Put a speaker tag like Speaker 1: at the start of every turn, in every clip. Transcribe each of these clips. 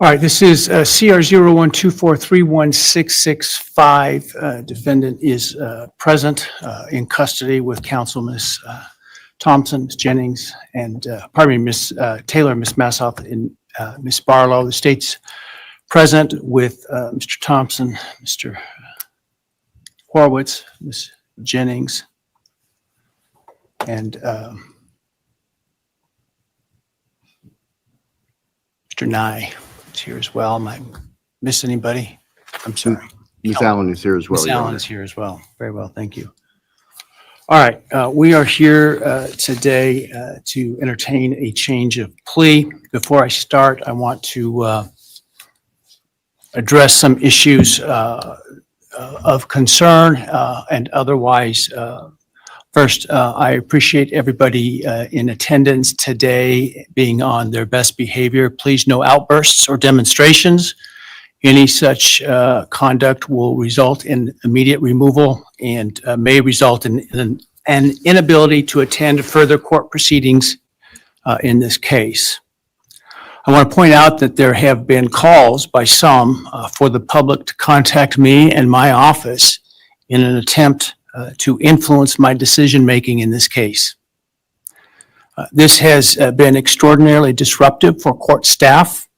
Speaker 1: All right, this is CR 0124316665. Defendant is present in custody with counsel Ms. Thompson, Ms. Jennings, and Ms. Taylor, Ms. Massoff, and Ms. Barlow. The state's present with Mr. Thompson, Mr. Horowitz, Ms. Jennings, and Mr. Nye is here as well. Am I miss anybody? I'm sorry.
Speaker 2: Ms. Allen is here as well.
Speaker 1: Ms. Allen is here as well. Very well, thank you. All right, we are here today to entertain a change of plea. Before I start, I want to address some issues of concern and otherwise. First, I appreciate everybody in attendance today being on their best behavior. Please, no outbursts or demonstrations. Any such conduct will result in immediate removal and may result in an inability to attend further court proceedings in this case. I want to point out that there have been calls by some for the public to contact me and my office in an attempt to influence my decision-making in this case. This has been extraordinarily disruptive for court staff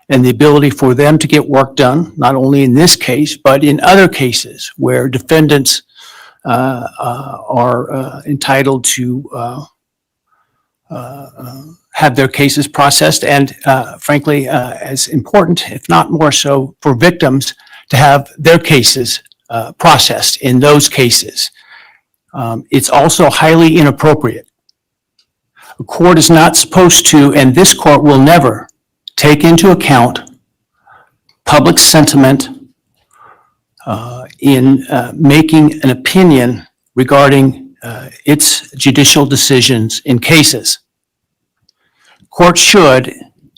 Speaker 1: and the ability for them to get work done, not only in this case, but in other cases where defendants are entitled to have their cases processed and, frankly, as important, if not more so, for victims to have their cases processed in those cases. It's also highly inappropriate. A court is not supposed to, and this court will never, take into account public sentiment in making an opinion regarding its judicial decisions in cases. Courts should,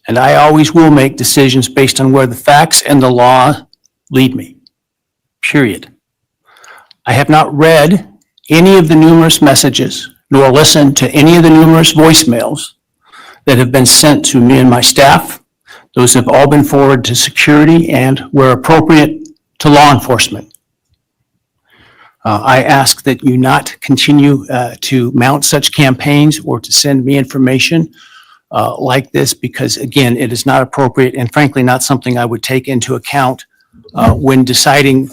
Speaker 1: and I always will, make decisions based on where the facts and the law lead me. Period. I have not read any of the numerous messages nor listened to any of the numerous voicemails that have been sent to me and my staff. Those have all been forwarded to security and, where appropriate, to law enforcement. I ask that you not continue to mount such campaigns or to send me information like this because, again, it is not appropriate and, frankly, not something I would take into account when deciding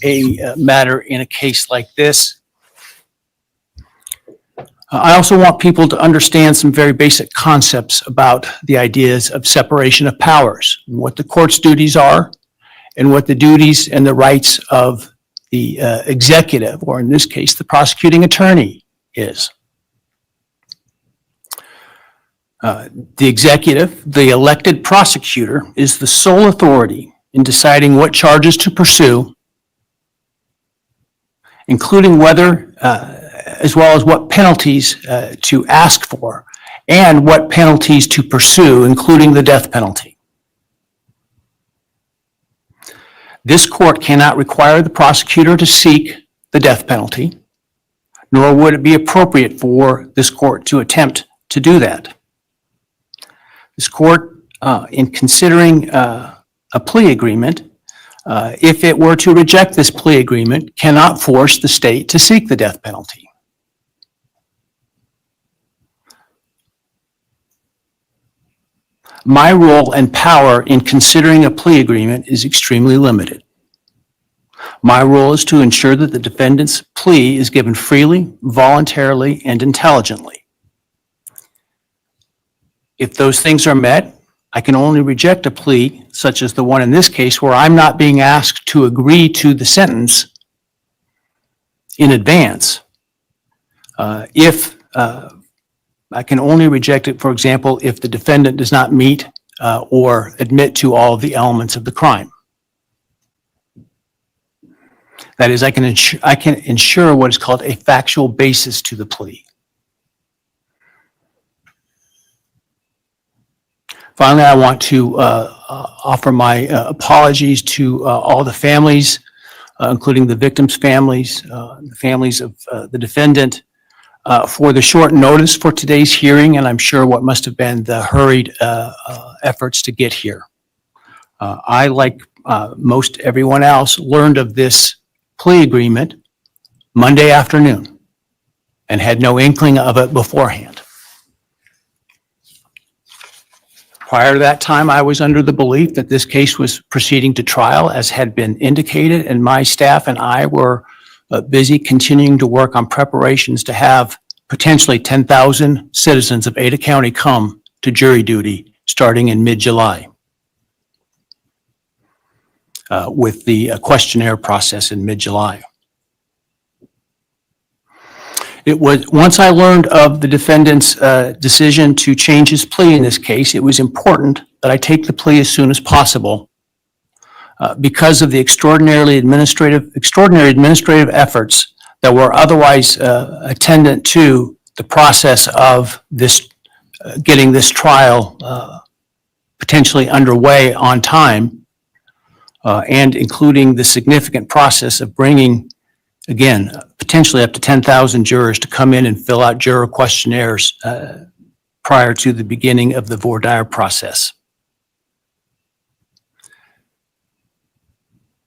Speaker 1: a matter in a case like this. I also want people to understand some very basic concepts about the ideas of separation of powers, what the court's duties are, and what the duties and the rights of the executive, or in this case, the prosecuting attorney, is. The executive, the elected prosecutor, is the sole authority in deciding what charges to pursue, including whether, as well as what penalties to ask for, and what penalties to pursue, including the death penalty. This court cannot require the prosecutor to seek the death penalty, nor would it be appropriate for this court to attempt to do that. This court, in considering a plea agreement, if it were to reject this plea agreement, cannot force the state to seek the death penalty. My role and power in considering a plea agreement is extremely limited. My role is to ensure that the defendant's plea is given freely, voluntarily, and intelligently. If those things are met, I can only reject a plea, such as the one in this case, where I'm not being asked to agree to the sentence in advance. I can only reject it, for example, if the defendant does not meet or admit to all of the elements of the crime. That is, I can ensure what is called a factual basis to the plea. Finally, I want to offer my apologies to all the families, including the victims' families, the families of the defendant, for the short notice for today's hearing, and I'm sure what must have been the hurried efforts to get here. I, like most everyone else, learned of this plea agreement Monday afternoon and had no inkling of it beforehand. Prior to that time, I was under the belief that this case was proceeding to trial, as had been indicated, and my staff and I were busy continuing to work on preparations to have potentially 10,000 citizens of Ada County come to jury duty starting in mid-July, with the questionnaire process in mid-July. It was, once I learned of the defendant's decision to change his plea in this case, it was important that I take the plea as soon as possible because of the extraordinary administrative efforts that were otherwise attendant to the process of this getting this trial potentially underway on time, and including the significant process of bringing, again, potentially up to 10,000 jurors to come in and fill out juror questionnaires prior to the beginning of the voir dire process.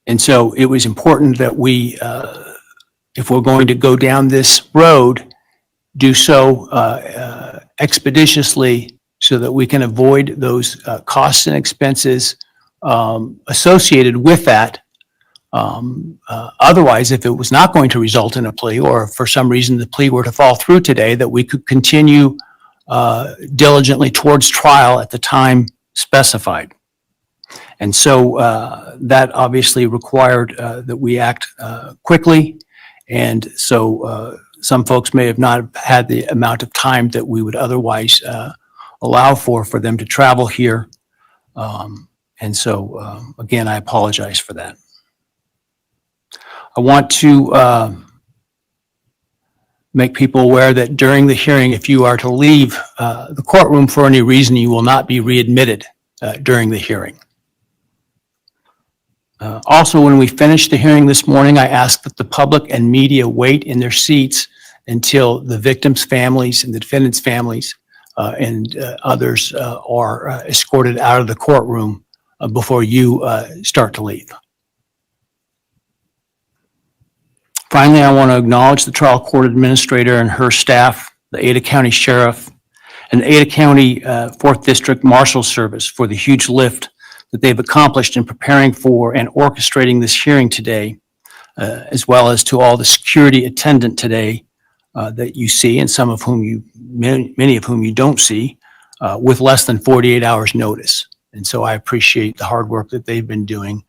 Speaker 1: And so it was important that we, if we're going to go down this road, do so expeditiously so that we can avoid those costs and expenses associated with that. Otherwise, if it was not going to result in a plea, or for some reason the plea were to fall through today, that we could continue diligently towards trial at the time specified. And so that obviously required that we act quickly. And so some folks may have not had the amount of time that we would otherwise allow for them to travel here. And so again, I apologize for that. I want to make people aware that during the hearing, if you are to leave the courtroom for any reason, you will not be readmitted during the hearing. Also, when we finish the hearing this morning, I ask that the public and media wait in their seats until the victims' families and the defendants' families and others are escorted out of the courtroom before you start to leave. Finally, I want to acknowledge the trial court administrator and her staff, the Ada County Sheriff, and the Ada County 4th District Marshal Service for the huge lift that they've accomplished in preparing for and orchestrating this hearing today, as well as to all the security attendant today that you see, and some of whom many of whom you don't see, with less than 48 hours notice. And so I appreciate the hard work that they've been doing.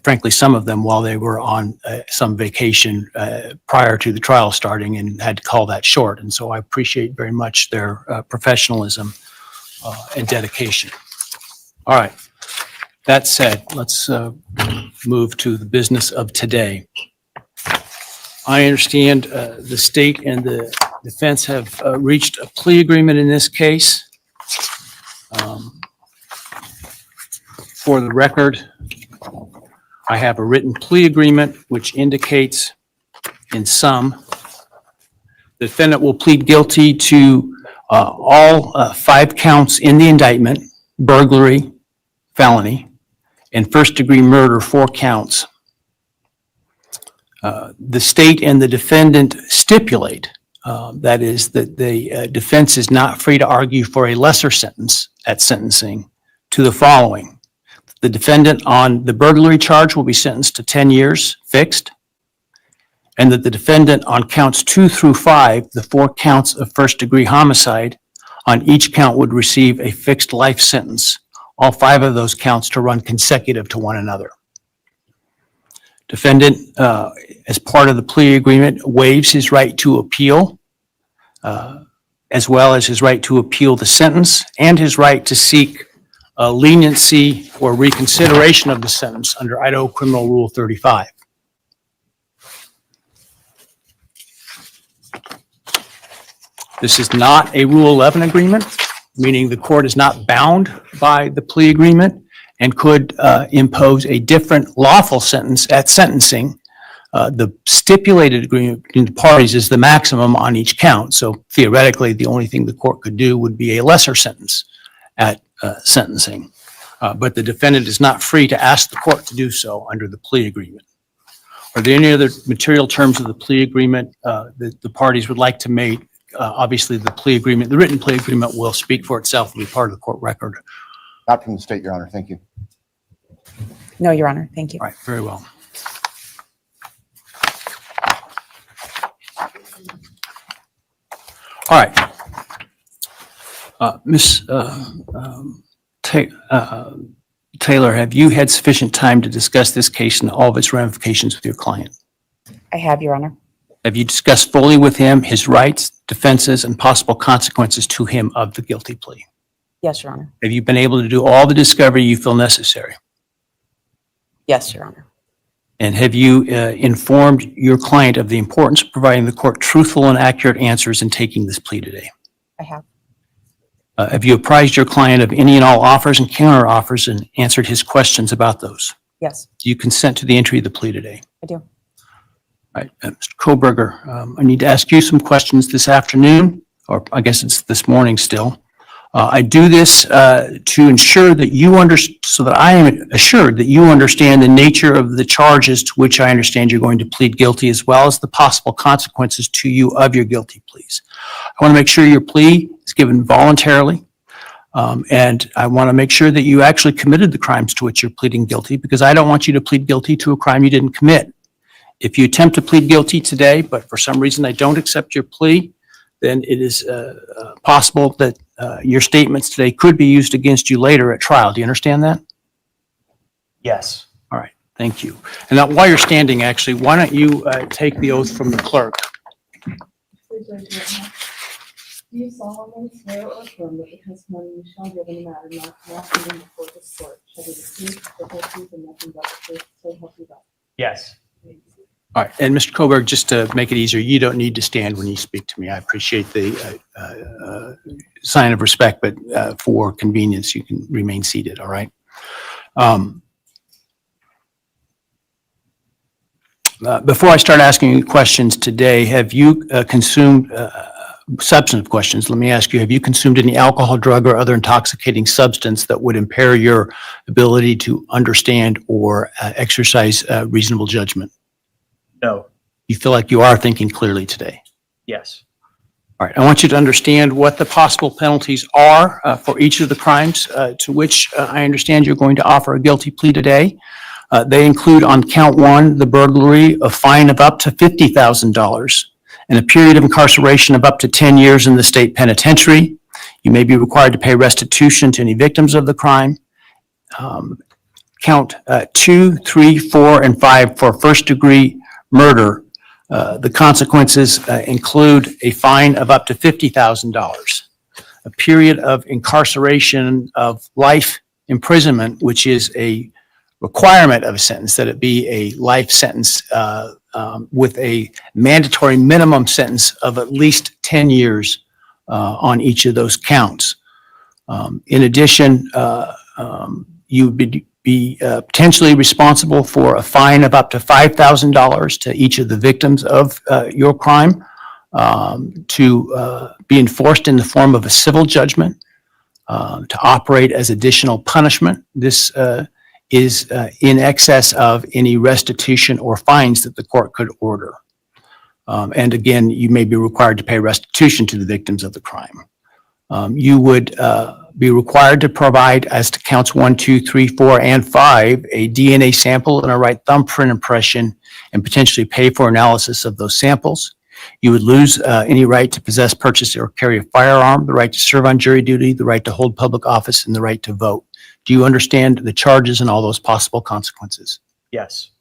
Speaker 1: Frankly, some of them while they were on some vacation prior to the trial starting and had to call that short. And so I appreciate very much their professionalism and dedication. All right. That said, let's move to the business of today. I understand the state and the defense have reached a plea agreement in this case. For the record, I have a written plea agreement which indicates in sum, the defendant will plead guilty to all 5 counts in the indictment: burglary, felony, and first-degree murder, 4 counts. The state and the defendant stipulate, that is, that the defense is not free to argue for a lesser sentence at sentencing, to the following. The defendant on the burglary charge will be sentenced to 10 years fixed, and that the defendant on counts 2 through 5, the 4 counts of first-degree homicide, on each count would receive a fixed life sentence, all 5 of those counts to run consecutive to one another. Defendant, as part of the plea agreement, waives his right to appeal, as well as his right to appeal the sentence and his right to seek leniency or reconsideration of the sentence under Idaho Criminal Rule 35. This is not a Rule 11 agreement, meaning the court is not bound by the plea agreement and could impose a different lawful sentence at sentencing. The stipulated agreement between the parties is the maximum on each count. So theoretically, the only thing the court could do would be a lesser sentence at sentencing. but the defendant is not free to ask the court to do so under the plea agreement. Are there any other material terms of the plea agreement that the parties would like to make? Obviously, the plea agreement, the written plea agreement will speak for itself and be part of the court record.
Speaker 2: Not from the state, Your Honor. Thank you.
Speaker 3: No, Your Honor. Thank you.
Speaker 1: All right, very well. All right. Ms. Taylor, have you had sufficient time to discuss this case and all of its ramifications with your client?
Speaker 3: I have, Your Honor.
Speaker 1: Have you discussed fully with him his rights, defenses, and possible consequences to him of the guilty plea?
Speaker 3: Yes, Your Honor.
Speaker 1: Have you been able to do all the discovery you feel necessary?
Speaker 3: Yes, Your Honor.
Speaker 1: And have you informed your client of the importance of providing the court truthful and accurate answers in taking this plea today?
Speaker 3: I have.
Speaker 1: Have you apprised your client of any and all offers and counter offers and answered his questions about those?
Speaker 3: Yes,
Speaker 1: Do you consent to the entry of the plea today?
Speaker 3: I do.
Speaker 1: All right, Mr. Kohberger, I need to ask you some questions this afternoon, or I guess it's this morning still. I do this to ensure that so that I am assured that you understand the nature of the charges to which I understand you're going to plead guilty, as well as the possible consequences to you of your guilty pleas. I want to make sure your plea is given voluntarily, and I want to make sure that you actually committed the crimes to which you're pleading guilty, because I don't want you to plead guilty to a crime you didn't commit. If you attempt to plead guilty today, but for some reason I don't accept your plea, then it is possible that your statements today could be used against you later at trial. Do you understand that?
Speaker 4: Yes.
Speaker 1: All right, thank you. And now, while you're standing, actually, why don't you take the oath from the clerk?
Speaker 5: Please raise your hand. Do you solemnly swear or affirm that the testimony you shall give in the matter not given before this court shall be the truth, the whole truth, and nothing but the truth, so help you God?
Speaker 4: Yes.
Speaker 1: All right, and Mr. Kohberger, just to make it easier, you don't need to stand when you speak to me. I appreciate the sign of respect, but for convenience, you can remain seated, all right? Before I start asking you questions today, have you consumed substantive questions? Let me ask you, have you consumed any alcohol, drug, or other intoxicating substance that would impair your ability to understand or exercise reasonable judgment?
Speaker 4: No.
Speaker 1: You feel like you are thinking clearly today?
Speaker 4: Yes.
Speaker 1: All right, I want you to understand what the possible penalties are for each of the crimes to which I understand you're going to offer a guilty plea today. They include, on count one, the burglary, a fine of up to $50,000 and a period of incarceration of up to 10 years in the state penitentiary. You may be required to pay restitution to any victims of the crime. Count 2, 3, 4, and 5 for first-degree murder. The consequences include a fine of up to $50,000, a period of incarceration of life imprisonment, which is a requirement of a sentence, that it be a life sentence with a mandatory minimum sentence of at least 10 years on each of those counts. In addition, you would be potentially responsible for a fine of up to $5,000 to each of the victims of your crime, to be enforced in the form of a civil judgment, to operate as additional punishment. This is in excess of any restitution or fines that the court could order. And again, you may be required to pay restitution to the victims of the crime. You would be required to provide, as to counts 1, 2, 3, 4, and 5, a DNA sample and a right thumbprint impression, and potentially pay for analysis of those samples. You would lose any right to possess, purchase, or carry a firearm, the right to serve on jury duty, the right to hold public office, and the right to vote. Do you understand the charges and all those possible consequences?
Speaker 4: Yes.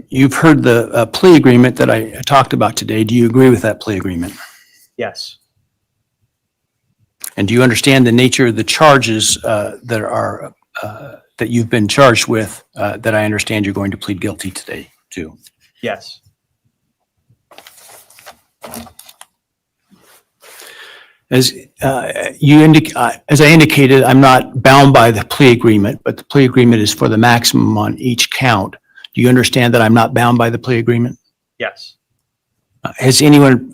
Speaker 1: You've heard the plea agreement that I talked about today. Do you agree with that plea agreement?
Speaker 4: Yes.
Speaker 1: And do you understand the nature of the charges that you've been charged with that I understand you're going to plead guilty today to?
Speaker 4: Yes.
Speaker 1: As I indicated, I'm not bound by the plea agreement, but the plea agreement is for the maximum on each count. Do you understand that I'm not bound by the plea agreement?
Speaker 4: Yes.
Speaker 1: Has anyone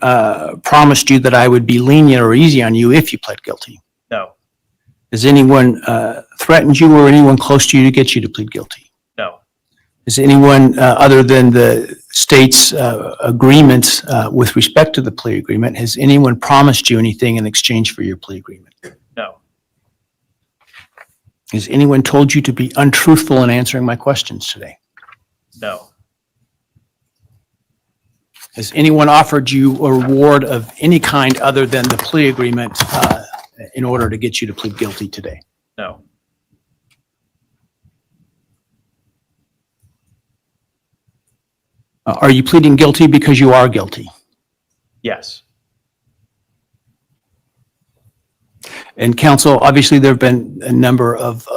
Speaker 1: promised you that I would be lenient or easy on you if you pled guilty?
Speaker 4: No.
Speaker 1: Has anyone threatened you or anyone close to you to get you to plead guilty?
Speaker 4: No.
Speaker 1: Has anyone other than the state's agreements with respect to the plea agreement, has anyone promised you anything in exchange for your plea agreement?
Speaker 4: No.
Speaker 1: Has anyone told you to be untruthful in answering my questions today?
Speaker 4: No.
Speaker 1: Has anyone offered you a reward of any kind other than the plea agreement in order to get you to plead guilty today?
Speaker 4: No.
Speaker 1: Are you pleading guilty because you are guilty?
Speaker 4: Yes.
Speaker 1: And counsel, obviously there have been a number of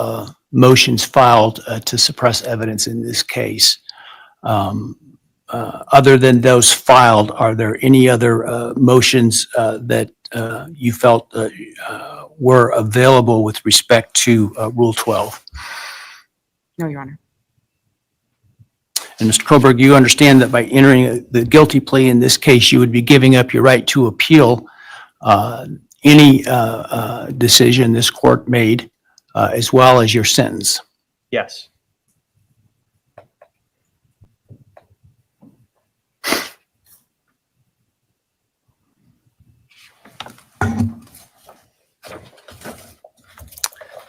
Speaker 1: motions filed to suppress evidence in this case. Other than those filed, are there any other motions that you felt were available with respect to Rule 12?
Speaker 3: No, Your Honor.
Speaker 1: And Mr. Kohberger, you understand that by entering the guilty plea in this case, you would be giving up your right to appeal any decision this court made, as well as your sentence.
Speaker 4: Yes.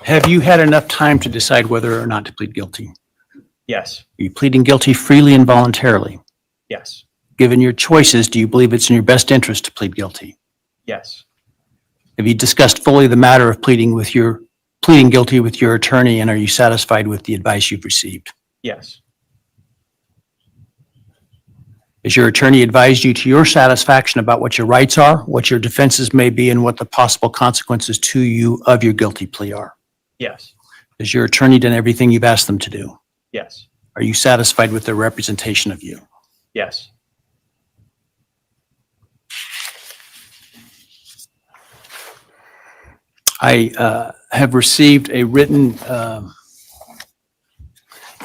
Speaker 1: Have you had enough time to decide whether or not to plead guilty?
Speaker 4: Yes.
Speaker 1: Are you pleading guilty freely and voluntarily?
Speaker 4: Yes.
Speaker 1: Given your choices, do you believe it's in your best interest to plead guilty?
Speaker 4: Yes.
Speaker 1: Have you discussed fully the matter of pleading guilty with your attorney, and are you satisfied with the advice you've received?
Speaker 4: Yes.
Speaker 1: Has your attorney advised you to your satisfaction about what your rights are, what your defenses may be, and what the possible consequences to you of your guilty plea are?
Speaker 4: Yes.
Speaker 1: Has your attorney done everything you've asked them to do?
Speaker 4: Yes.
Speaker 1: Are you satisfied with their representation of you?
Speaker 4: Yes.
Speaker 1: I have received a written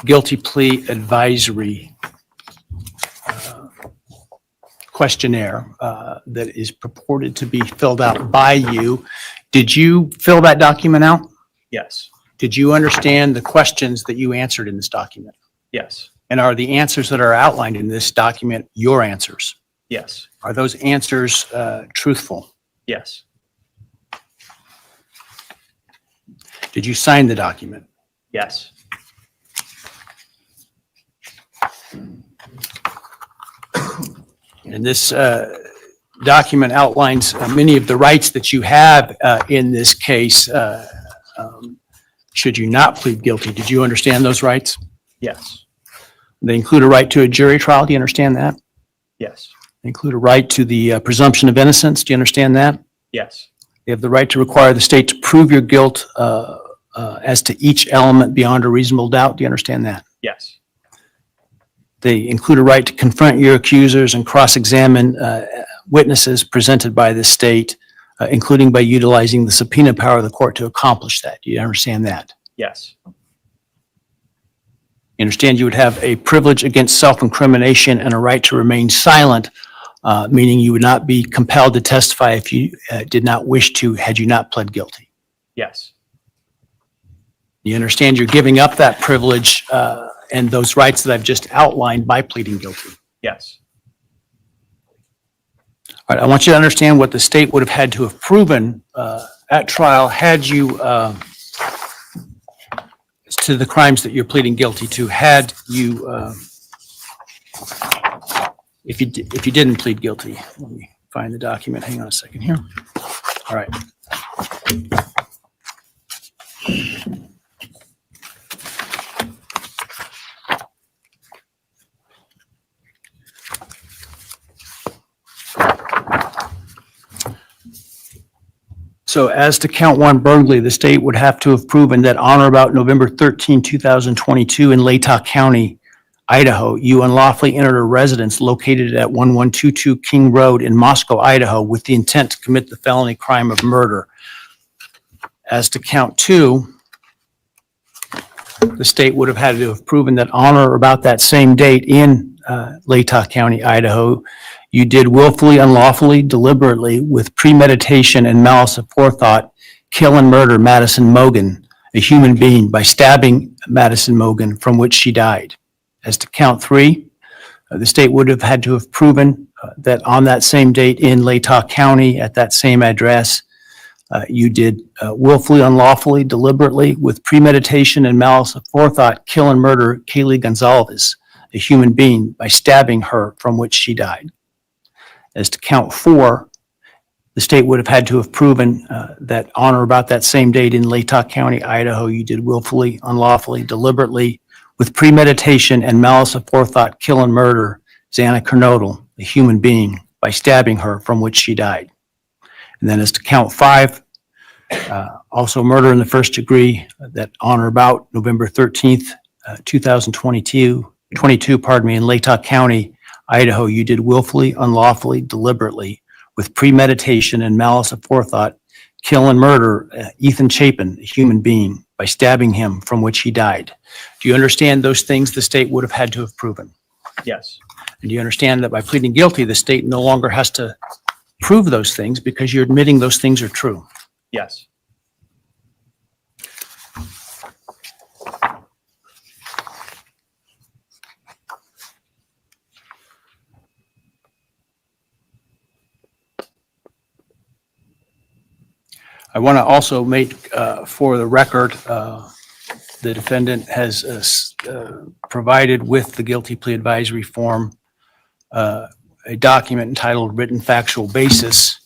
Speaker 1: guilty plea advisory questionnaire that is purported to be filled out by you. Did you fill that document out?
Speaker 4: Yes.
Speaker 1: Did you understand the questions that you answered in this document?
Speaker 4: Yes.
Speaker 1: And are the answers that are outlined in this document your answers?
Speaker 4: Yes.
Speaker 1: Are those answers truthful?
Speaker 4: Yes.
Speaker 1: Did you sign the document?
Speaker 4: Yes.
Speaker 1: And this document outlines many of the rights that you have in this case. Should you not plead guilty, did you understand those rights?
Speaker 4: Yes.
Speaker 1: They include a right to a jury trial. Do you understand that?
Speaker 4: Yes.
Speaker 1: They include a right to the presumption of innocence. Do you understand that?
Speaker 4: Yes.
Speaker 1: You have the right to require the state to prove your guilt as to each element beyond a reasonable doubt. Do you understand that?
Speaker 4: Yes.
Speaker 1: They include a right to confront your accusers and cross-examine witnesses presented by the state, including by utilizing the subpoena power of the court to accomplish that. Do you understand that?
Speaker 4: Yes.
Speaker 1: You understand you would have a privilege against self-incrimination and a right to remain silent, meaning you would not be compelled to testify if you did not wish to, had you not pled guilty.
Speaker 4: Yes.
Speaker 1: You understand you're giving up that privilege and those rights that I've just outlined by pleading guilty.
Speaker 4: Yes.
Speaker 1: All right, I want you to understand what the state would have had to have proven at trial had you, to the crimes that you're pleading guilty to, had you, if you didn't plead guilty. Let me find the document. Hang on a second here. All right. So as to count one burglary, the state would have to have proven that on or about November 13, 2022 in Latah County, Idaho, you unlawfully entered a residence located at 1122 King Road in Moscow, Idaho, with the intent to commit the felony crime of murder. As to count two, the state would have had to have proven that on or about that same date in Latah County, Idaho, you did willfully, unlawfully, deliberately, with premeditation and malice aforethought, kill and murder Madison Mogen, a human being, by stabbing Madison Mogen, from which she died. As to count 3, the state would have had to have proven that on that same date in Latah County, at that same address, you did willfully, unlawfully, deliberately, with premeditation and malice aforethought, kill and murder Kaylee Goncalves, a human being, by stabbing her, from which she died. As to count 4, the state would have had to have proven that on or about that same date in Latah County, Idaho, you did willfully, unlawfully, deliberately, with premeditation and malice aforethought, kill and murder Xana Kernodle, a human being, by stabbing her, from which she died. And then as to count 5, also murder in the first degree, that on or about November 13th, 2022, in Latah County, Idaho, you did willfully, unlawfully, deliberately, with premeditation and malice aforethought, kill and murder Ethan Chapin, a human being, by stabbing him, from which he died. Do you understand those things the state would have had to have proven?
Speaker 4: Yes.
Speaker 1: And do you understand that by pleading guilty, the state no longer has to prove those things because you're admitting those things are true?
Speaker 4: Yes.
Speaker 1: I want to also make, for the record, the defendant has provided with the guilty plea advisory form a document entitled Written Factual Basis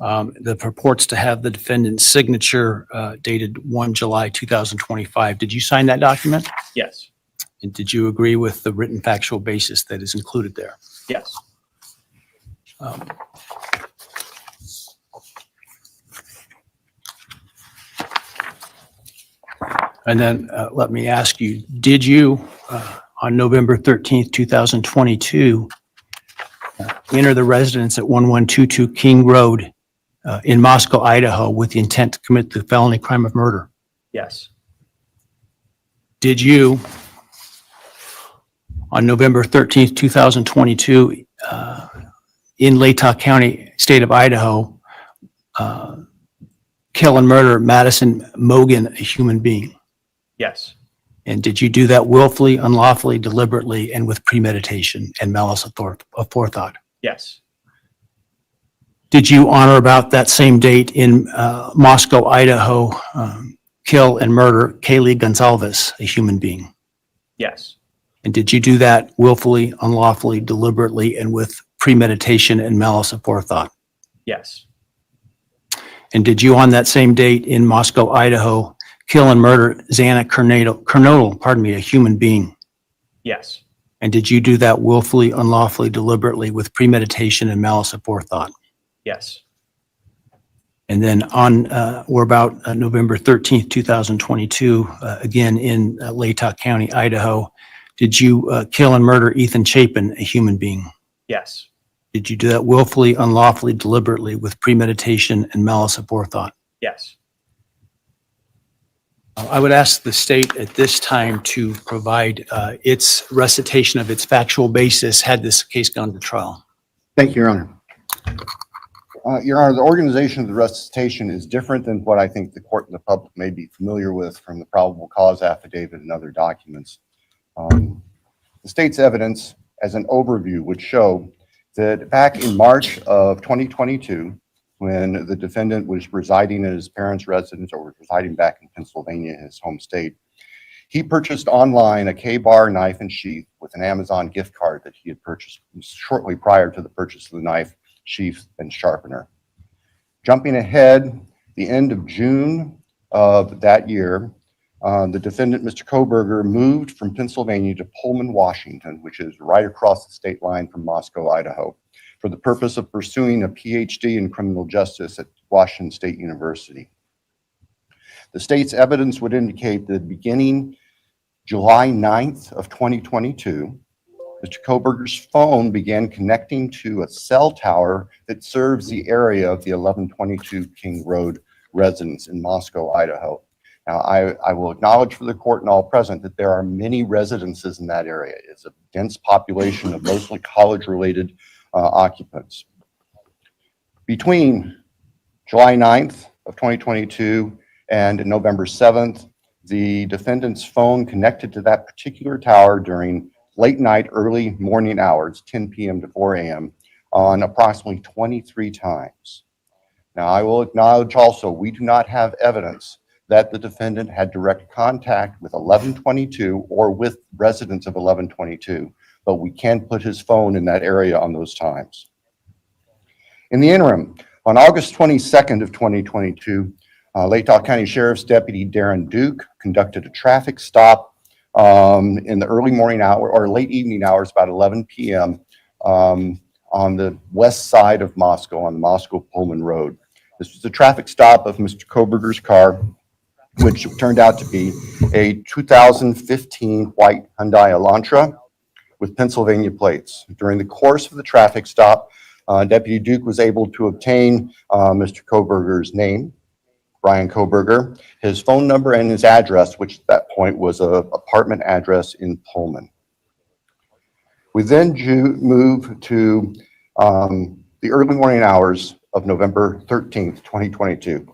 Speaker 1: that purports to have the defendant's signature dated 1 July 2025. Did you sign that document?
Speaker 4: Yes.
Speaker 1: And did you agree with the written factual basis that is included there?
Speaker 4: Yes.
Speaker 1: And then let me ask you, did you, on November 13th, 2022, enter the residence at 1122 King Road in Moscow, Idaho, with the intent to commit the felony crime of murder?
Speaker 4: Yes.
Speaker 1: Did you, on November 13th, 2022, in Latah County, state of Idaho, kill and murder Madison Mogen, a human being?
Speaker 4: Yes.
Speaker 1: And did you do that willfully, unlawfully, deliberately, and with premeditation and malice aforethought?
Speaker 4: Yes.
Speaker 1: Did you, on or about that same date in Moscow, Idaho, kill and murder Kaylee Goncalves, a human being?
Speaker 4: Yes.
Speaker 1: And did you do that willfully, unlawfully, deliberately, and with premeditation and malice aforethought?
Speaker 4: Yes.
Speaker 1: And did you, on that same date in Moscow, Idaho, kill and murder Xana Kernodle, a human being?
Speaker 4: Yes.
Speaker 1: And did you do that willfully, unlawfully, deliberately, with premeditation and malice aforethought?
Speaker 4: Yes.
Speaker 1: And then on or about November 13th, 2022, again in Latah County, Idaho, did you kill and murder Ethan Chapin, a human being?
Speaker 4: Yes.
Speaker 1: Did you do that willfully, unlawfully, deliberately, with premeditation and malice aforethought?
Speaker 4: Yes.
Speaker 1: I would ask the state at this time to provide its recitation of its factual basis had this case gone to trial.
Speaker 2: Thank you, Your Honor. Your Honor, the organization of the recitation is different than what I think the court and the public may be familiar with from the probable cause affidavit and other documents. The state's evidence, as an overview, would show that back in March of 2022, when the defendant was residing at his parents' residence or was residing back in Pennsylvania, his home state, he purchased online a K-bar knife and sheath with an Amazon gift card that he had purchased shortly prior to the purchase of the knife, sheath, and sharpener. Jumping ahead, the end of June of that year, the defendant, Mr. Kohberger, moved from Pennsylvania to Pullman, Washington, which is right across the state line from Moscow, Idaho, for the purpose of pursuing a PhD in criminal justice at Washington State University. The state's evidence would indicate that beginning July 9th of 2022, Mr. Kohberger's phone began connecting to a cell tower that serves the area of the 1122 King Road residence in Moscow, Idaho. Now, I will acknowledge for the court and all present that there are many residences in that area. It's a dense population of mostly college-related occupants. Between July 9th of 2022 and November 7th, the defendant's phone connected to that particular tower during late night, early morning hours, 10 p.m. to 4 a.m., on approximately 23 times. Now, I will acknowledge also, we do not have evidence that the defendant had direct contact with 1122 or with residents of 1122, but we can put his phone in that area on those times. In the interim, on August 22nd of 2022, Lake Tahoe County Sheriff's Deputy Darren Duke conducted a traffic stop in the early morning hour or late evening hours, about 11 p.m. On the west side of Moscow, on the Moscow-Pullman Road. This was a traffic stop of Mr. Kohberger's car, which turned out to be a 2015 white Hyundai Elantra with Pennsylvania plates. During the course of the traffic stop, Deputy Duke was able to obtain Mr. Kohberger's name, Bryan Kohberger, his phone number, and his address, which at that point was an apartment address in Pullman. We then move to the early morning hours of November 13th, 2022.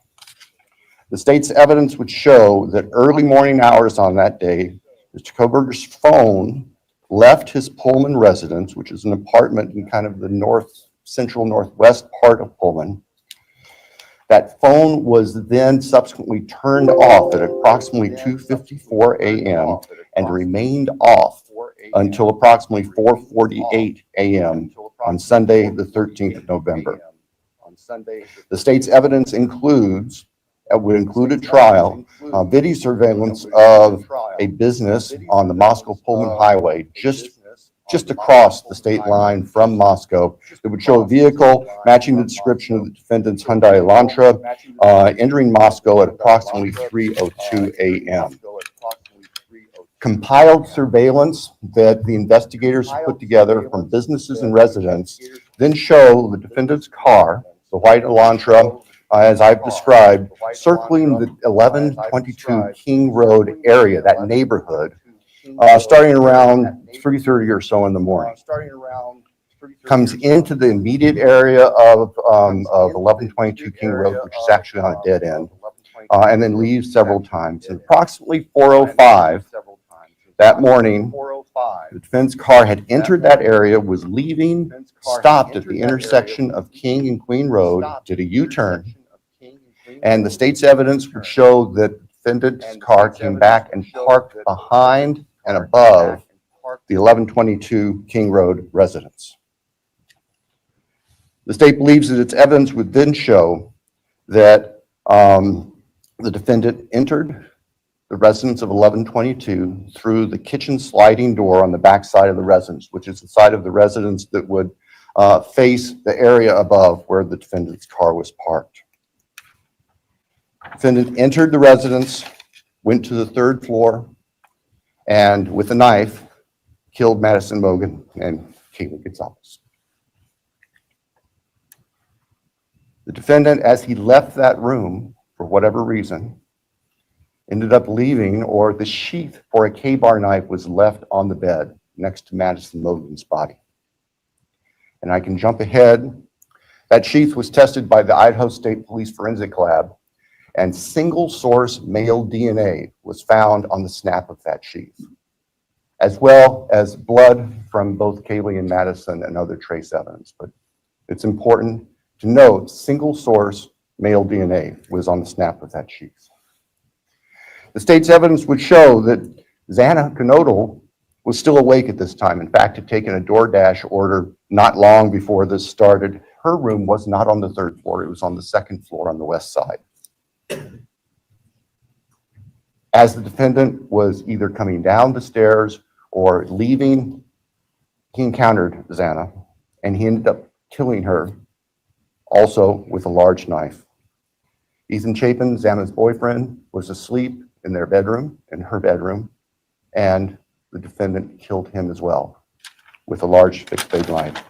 Speaker 2: The state's evidence would show that early morning hours on that day, Mr. Kohberger's phone left his Pullman residence, which is an apartment in kind of the central northwest part of Pullman. That phone was then subsequently turned off at approximately 2:54 a.m. and remained off until approximately 4:48 a.m. on Sunday, the 13th of November. The state's evidence would include a trial, video surveillance of a business on the Moscow-Pullman Highway, just across the state line from Moscow, that would show a vehicle matching the description of the defendant's Hyundai Elantra entering Moscow at approximately 3:02 a.m. Compiled surveillance that the investigators put together from businesses and residents then show the defendant's car, the white Elantra, as I've described, circling the 1122 King Road area, that neighborhood, starting around 3:30 or so in the morning. Comes into the immediate area of 1122 King Road, which is actually on a dead end, and then leaves several times. And approximately 4:05 that morning, the defense car had entered that area, was leaving, stopped at the intersection of King and Queen Road, did a U-turn, and the state's evidence would show that the defendant's car came back and parked behind and above the 1122 King Road residence. The state believes that its evidence would then show that the defendant entered the residence of 1122 through the kitchen sliding door on the back side of the residence, which is the side of the residence that would face the area above where the defendant's car was parked. Defendant entered the residence, went to the third floor, and with a knife, killed Maddie Mogen and Kaylee Goncalves. The defendant, as he left that room, for whatever reason, ended up leaving, or the sheath for a K-bar knife was left on the bed next to Maddie Mogen's body. And I can jump ahead. That sheath was tested by the Idaho State Police Forensic Lab, and single source male DNA was found on the snap of that sheath, as well as blood from both Kaylee and Madison and other trace evidence. But it's important to note single source male DNA was on the snap of that sheath. The state's evidence would show that Xana Kernodle was still awake at this time. In fact, had taken a DoorDash order not long before this started. Her room was not on the third floor. It was on the second floor on the west side. As the defendant was either coming down the stairs or leaving, he encountered Xana, and he ended up killing her, also with a large knife. Ethan Chapin, Xana's boyfriend, was asleep in their bedroom, in her bedroom, and the defendant killed him as well with a large fixed blade knife.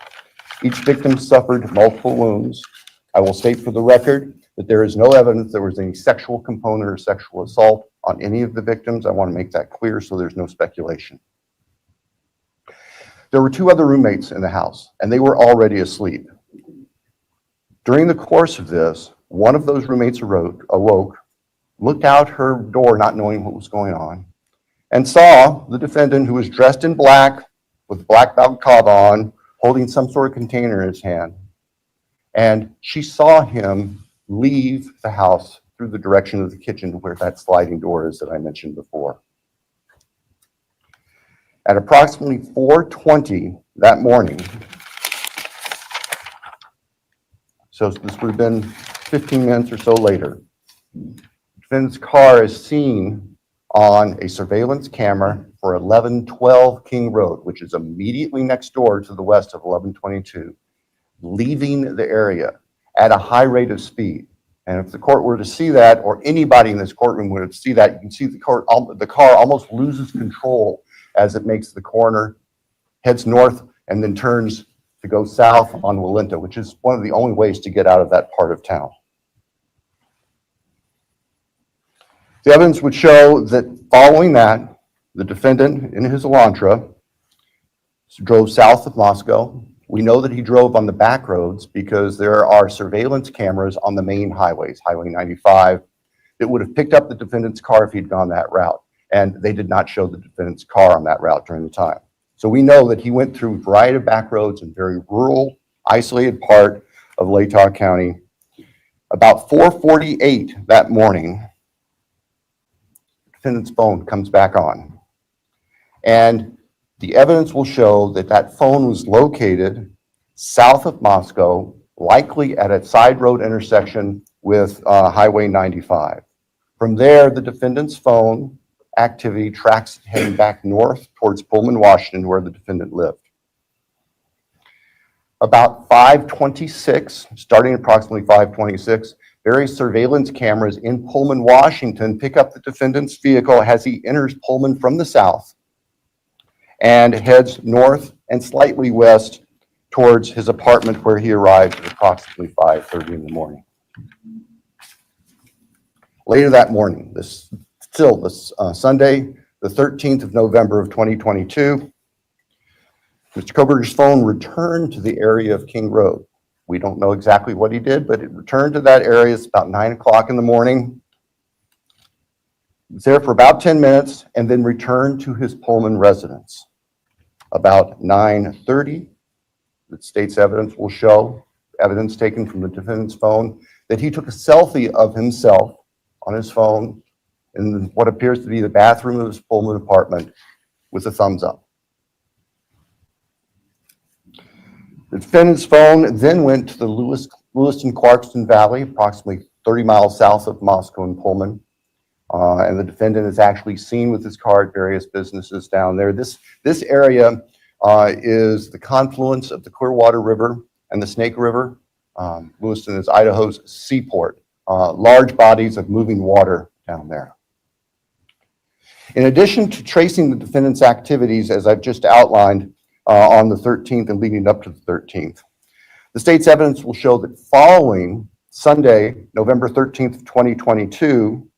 Speaker 2: Each victim suffered multiple wounds. I will state for the record that there is no evidence there was any sexual component or sexual assault on any of the victims. I want to make that clear so there's no speculation. There were 2 other roommates in the house, and they were already asleep. During the course of this, one of those roommates awoke, looked out her door not knowing what was going on, and saw the defendant, who was dressed in black with black balaclava on, holding some sort of container in his hand. And she saw him leave the house through the direction of the kitchen where that sliding door is that I mentioned before. At approximately 4:20 that morning, so this would have been 15 minutes or so later, the defendant's car is seen on a surveillance camera for 1112 King Road, which is immediately next door to the west of 1122, leaving the area at a high rate of speed. And if the court were to see that, or anybody in this courtroom would see that, you can see the car almost loses control as it makes the corner, heads north, and then turns to go south on Walinta, which is one of the only ways to get out of that part of town. The evidence would show that following that, the defendant in his Elantra drove south of Moscow. We know that he drove on the back roads because there are surveillance cameras on the main highways, Highway 95, that would have picked up the defendant's car if he'd gone that route. And they did not show the defendant's car on that route during the time. So we know that he went through a variety of back roads in very rural, isolated part of Latah County. About 4:48 that morning, the defendant's phone comes back on. And the evidence will show that that phone was located south of Moscow, likely at a side road intersection with Highway 95. From there, the defendant's phone activity tracks heading back north towards Pullman, Washington, where the defendant lived. About 5:26, starting approximately 5:26, various surveillance cameras in Pullman, Washington pick up the defendant's vehicle as he enters Pullman from the south and heads north and slightly west towards his apartment, where he arrived at approximately 5:30 in the morning. Later that morning, Sunday, the 13th of November of 2022, Mr. Kohberger's phone returned to the area of King Road. We don't know exactly what he did, but it returned to that area. It's about 9 o'clock in the morning. He was there for about 10 minutes and then returned to his Pullman residence. About 9:30, the state's evidence will show, evidence taken from the defendant's phone, that he took a selfie of himself on his phone in what appears to be the bathroom of his Pullman apartment with a thumbs up. The defendant's phone then went to the Lewiston-Clarkston Valley, approximately 30 miles south of Moscow and Pullman. And the defendant is actually seen with his car at various businesses down there. This area is the confluence of the Clearwater River and the Snake River. Lewiston is Idaho's seaport. Large bodies of moving water down there. In addition to tracing the defendant's activities, as I've just outlined, on the 13th and leading up to the 13th, the state's evidence will show that following Sunday, November 13th, 2022,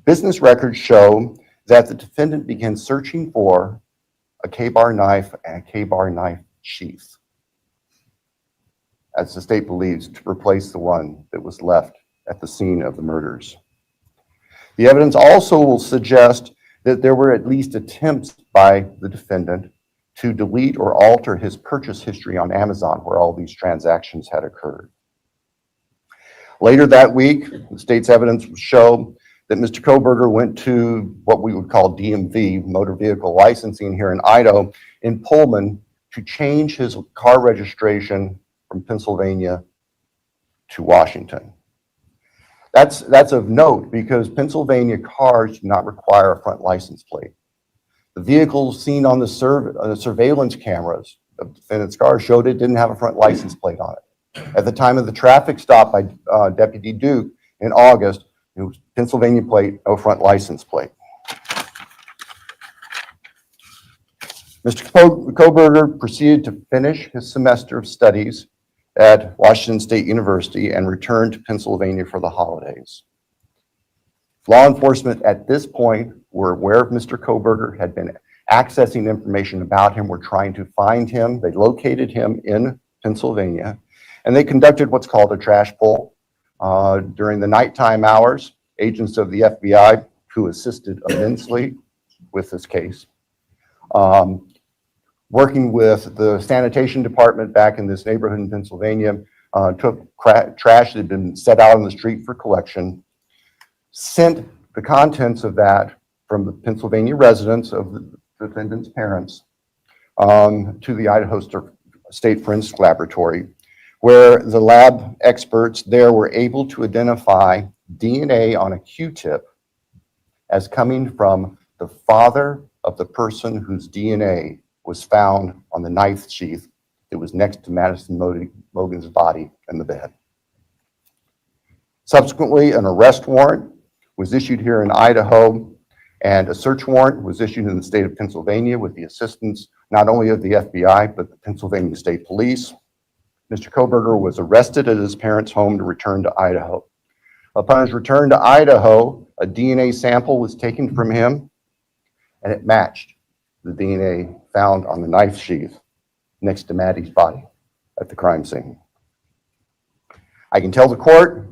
Speaker 2: business records show that the defendant began searching for a K-bar knife and a K-bar knife sheath, as the state believes, to replace the one that was left at the scene of the murders. The evidence also will suggest that there were at least attempts by the defendant to delete or alter his purchase history on Amazon, where all these transactions had occurred. Later that week, the state's evidence will show that Mr. Kohberger went to what we would call DMV, motor vehicle licensing here in Idaho, in Pullman, to change his car registration from Pennsylvania to Washington. That's of note because Pennsylvania cars do not require a front license plate. The vehicles seen on the surveillance cameras of the defendant's car showed it didn't have a front license plate on it. At the time of the traffic stop by Deputy Duke in August, it was Pennsylvania plate, no front license plate. Mr. Kohberger proceeded to finish his semester of studies at Washington State University and returned to Pennsylvania for the holidays. Law enforcement at this point were aware of Mr. Kohberger, had been accessing information about him, were trying to find him. They located him in Pennsylvania, and they conducted what's called a trash pull. During the nighttime hours, agents of the FBI, who assisted immensely with this case, working with the sanitation department back in this neighborhood in Pennsylvania, took trash that had been set out on the street for collection, sent the contents of that from the Pennsylvania residence of the defendant's parents to the Idaho State Forensic Laboratory, where the lab experts there were able to identify DNA on a Q-tip as coming from the father of the person whose DNA was found on the knife sheath that was next to Madison Mogen's body in the bed. Subsequently, an arrest warrant was issued here in Idaho, and a search warrant was issued in the state of Pennsylvania with the assistance not only of the FBI, but the Pennsylvania State Police. Mr. Kohberger was arrested at his parents' home to return to Idaho. Upon his return to Idaho, a DNA sample was taken from him, and it matched the DNA found on the knife sheath next to Maddie's body at the crime scene. I can tell the court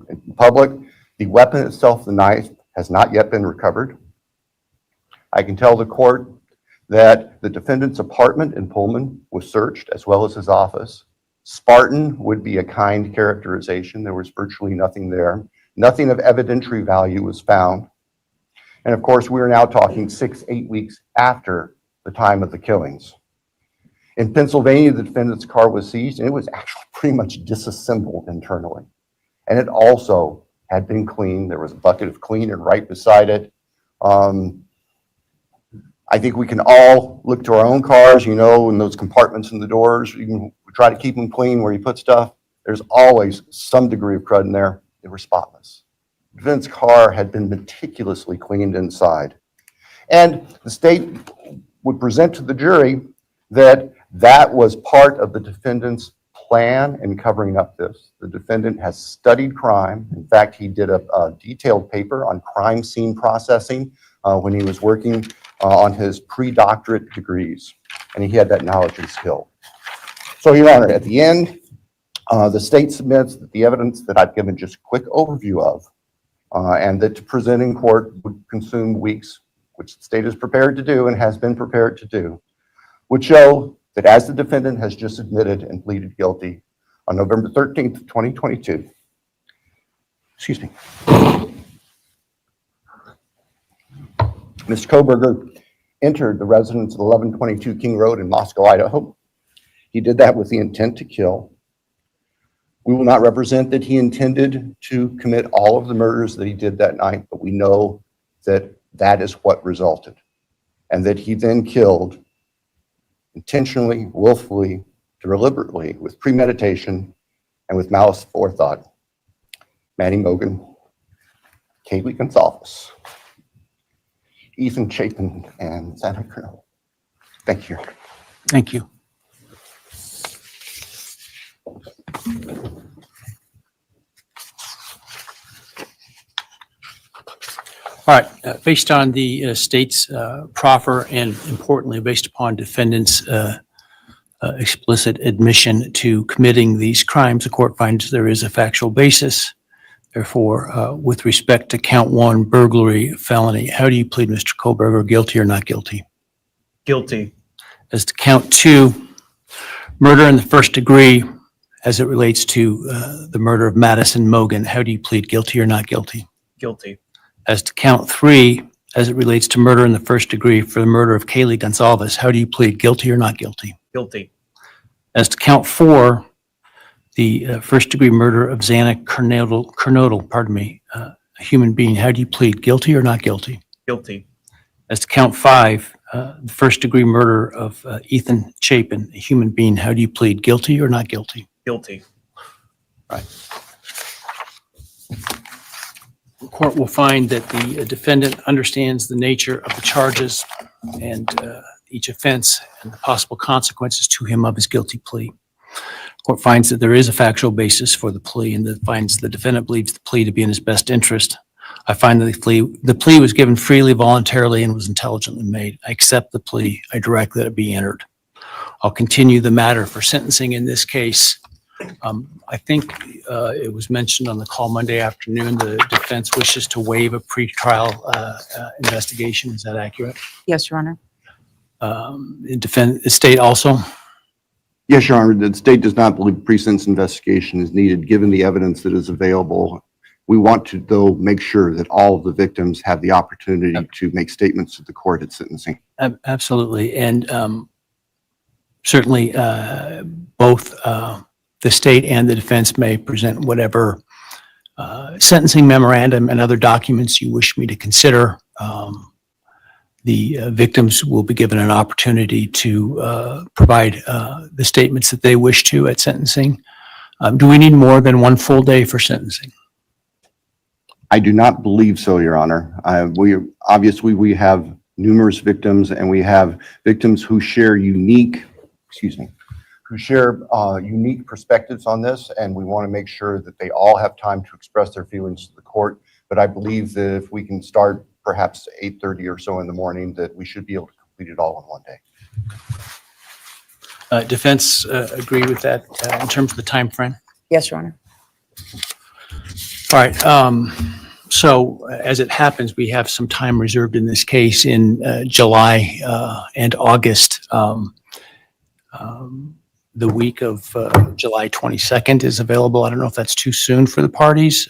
Speaker 2: and the public the weapon itself, the knife, has not yet been recovered. I can tell the court that the defendant's apartment in Pullman was searched, as well as his office. Spartan would be a kind characterization. There was virtually nothing there. Nothing of evidentiary value was found. And of course, we are now talking 6-8 weeks after the time of the killings. In Pennsylvania, the defendant's car was seized, and it was actually pretty much disassembled internally. And it also had been cleaned. There was a bucket of cleaner right beside it. I think we can all look to our own cars, you know, in those compartments in the doors. We try to keep them clean where you put stuff. There's always some degree of crud in there. They were spotless. The defendant's car had been meticulously cleaned inside. And the state would present to the jury that that was part of the defendant's plan in covering up this. The defendant has studied crime. In fact, he did a detailed paper on crime scene processing when he was working on his pre-doctorate degrees, and he had that knowledge and skill. So, Your Honor, at the end, the state submits that the evidence that I've given just a quick overview of, and that to present in court would consume weeks, which the state is prepared to do and has been prepared to do, would show that as the defendant has just admitted and pleaded guilty on November 13th, 2022, excuse me, Mr. Kohberger entered the residence of 1122 King Road in Moscow, Idaho. He did that with the intent to kill. We will not represent that he intended to commit all of the murders that he did that night, but we know that that is what resulted, and that he then killed intentionally, willfully, deliberately, with premeditation, and with malice forethought, Maddie Mogen, Kaylee Goncalves, Chapin, and Xana Kernodle. Thank you.
Speaker 1: Thank you. All right, based on the state's proffer, and importantly, based upon defendant's explicit admission to committing these crimes, the court finds there is a factual basis. Therefore, with respect to count 1, burglary, felony, how do you plead, Mr. Kohberger, guilty or not guilty?
Speaker 4: Guilty.
Speaker 1: As to count 2, murder in the first degree, as it relates to the murder of Madison Mogen, how do you plead, guilty or not guilty?
Speaker 4: Guilty.
Speaker 1: As to count 3, as it relates to murder in the first degree for the murder of Kaylee Goncalves, how do you plead, guilty or not guilty?
Speaker 4: Guilty.
Speaker 1: As to count 4, the first degree murder of Xana Kernodle, a human being, how do you plead, guilty or not guilty?
Speaker 4: Guilty.
Speaker 1: As to count 5, the first degree murder of Chapin, a human being, how do you plead, guilty or not guilty?
Speaker 4: Guilty.
Speaker 1: Right. The court will find that the defendant understands the nature of the charges and each offense and the possible consequences to him of his guilty plea. Court finds that there is a factual basis for the plea and that finds the defendant believes the plea to be in his best interest. I find that the plea was given freely, voluntarily, and was intelligently made. I accept the plea. I direct that it be entered. I'll continue the matter for sentencing in this case. I think it was mentioned on the call Monday afternoon, the defense wishes to waive a pretrial investigation. Is that accurate?
Speaker 3: Yes, Your Honor.
Speaker 1: The state also?
Speaker 2: Yes, Your Honor, the state does not believe pre-sentence investigation is needed, given the evidence that is available. We want to, though, make sure that all of the victims have the opportunity to make statements to the court at sentencing.
Speaker 1: Absolutely. And certainly both the state and the defense may present whatever sentencing memorandum and other documents you wish me to consider. The victims will be given an opportunity to provide the statements that they wish to at sentencing. Do we need more than one full day for sentencing?
Speaker 2: I do not believe so, Your Honor. We have numerous victims, and we have victims who share unique perspectives on this, and we want to make sure that they all have time to express their feelings to the court. But I believe that if we can start perhaps 8:30 or so in the morning, that we should be able to complete it all in one day.
Speaker 1: Defense agree with that in terms of the time frame?
Speaker 3: Yes, Your Honor.
Speaker 1: All right. So as it happens, we have some time reserved in this case in July and August. The week of July 22nd is available. I don't know if that's too soon for the parties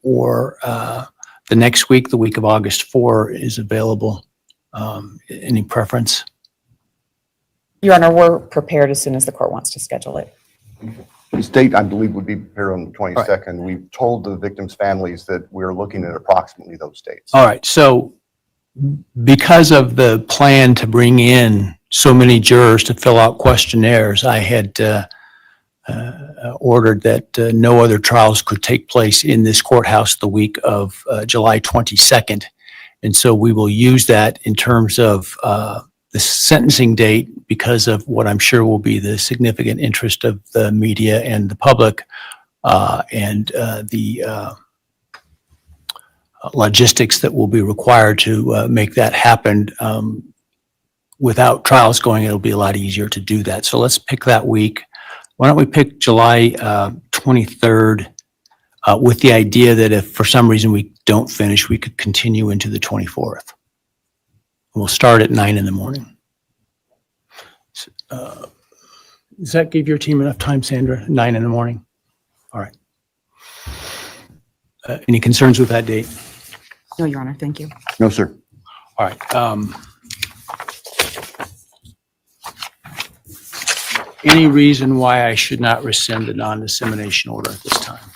Speaker 1: or the next week, the week of August 4 is available. Any preference?
Speaker 3: Your Honor, we're prepared as soon as the court wants to schedule it.
Speaker 2: The state, I believe, would be prepared on the 22nd. Right. We've told the victims' families that we're looking at approximately those dates.
Speaker 1: All right. So because of the plan to bring in so many jurors to fill out questionnaires, I had ordered that no other trials could take place in this courthouse the week of July 22nd. And so we will use that in terms of the sentencing date because of what I'm sure will be the significant interest of the media and the public and the logistics that will be required to make that happen. Without trials going, it'll be a lot easier to do that. So let's pick that week. Why don't we pick July 23rd with the idea that if for some reason we don't finish, we could continue into the 24th. We'll start at 9 in the morning. Does that give your team enough time, Sandra? 9 in the morning? All right. Any concerns with that date?
Speaker 3: No, Your Honor. Thank you.
Speaker 2: No, sir.
Speaker 1: All right. Any reason why I should not rescind the non-dissemination order at this time?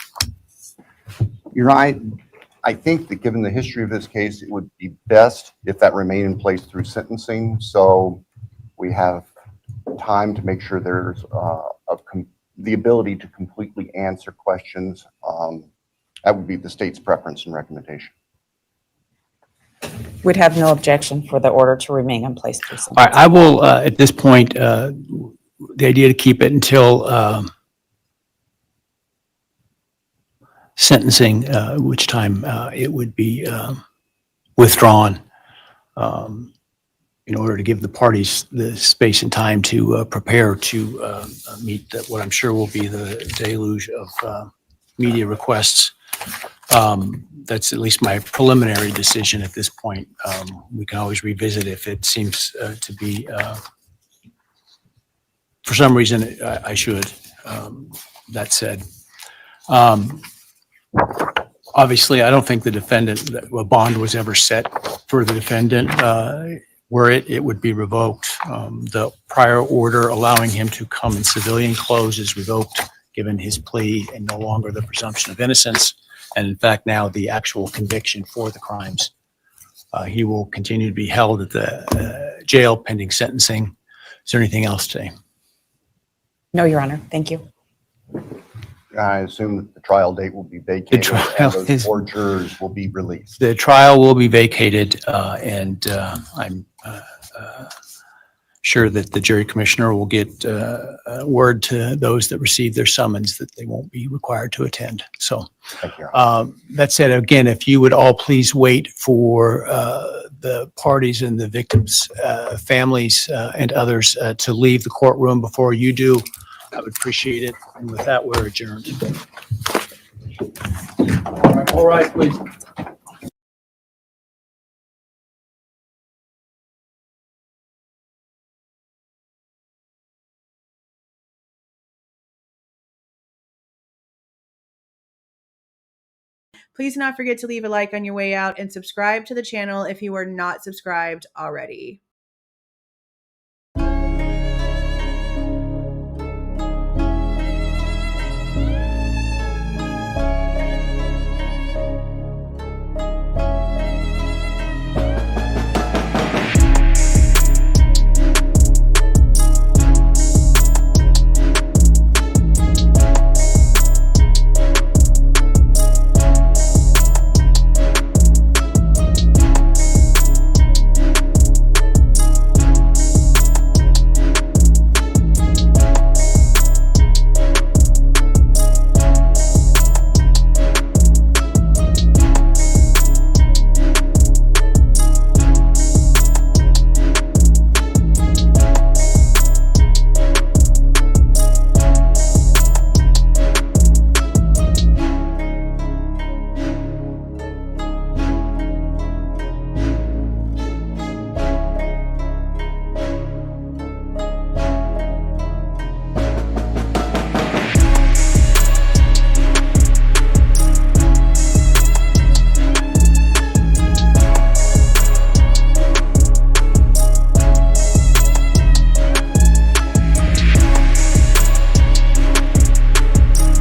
Speaker 2: You're right. I think that given the history of this case, it would be best if that remained in place through sentencing. So we have time to make sure there's the ability to completely answer questions. That would be the state's preference and recommendation.
Speaker 3: We'd have no objection for the order to remain in place through
Speaker 1: All right. I will, at this point, the idea to keep it until sentencing, which time it would be withdrawn in order to give the parties the space and time to prepare to meet what I'm sure will be the deluge of media requests. That's at least my preliminary decision at this point. We can always revisit if it seems to be, for some reason, I should. That said, obviously, I don't think the defendant, a bond was ever set for the defendant. Were it would be revoked. The prior order allowing him to come in civilian clothes is revoked, given his plea and no longer the presumption of innocence. And in fact, now the actual conviction for the crimes. He will continue to be held at the jail pending sentencing. Is there anything else today?
Speaker 3: No, Your Honor. Thank you.
Speaker 2: I assume that the trial date will be vacated and those 4 jurors will be released.
Speaker 1: The trial will be vacated, and I'm sure that the jury commissioner will get word to those that receive their summons that they won't be required to attend. So
Speaker 2: Thank you, Your Honor.
Speaker 1: that said, again, if you would all please wait for the parties and the victims' families and others to leave the courtroom before you do, I would appreciate it. And with that, we're adjourned. All right, please.
Speaker 6: Please do not forget to leave a like on your way out and subscribe to the channel if you are not subscribed already.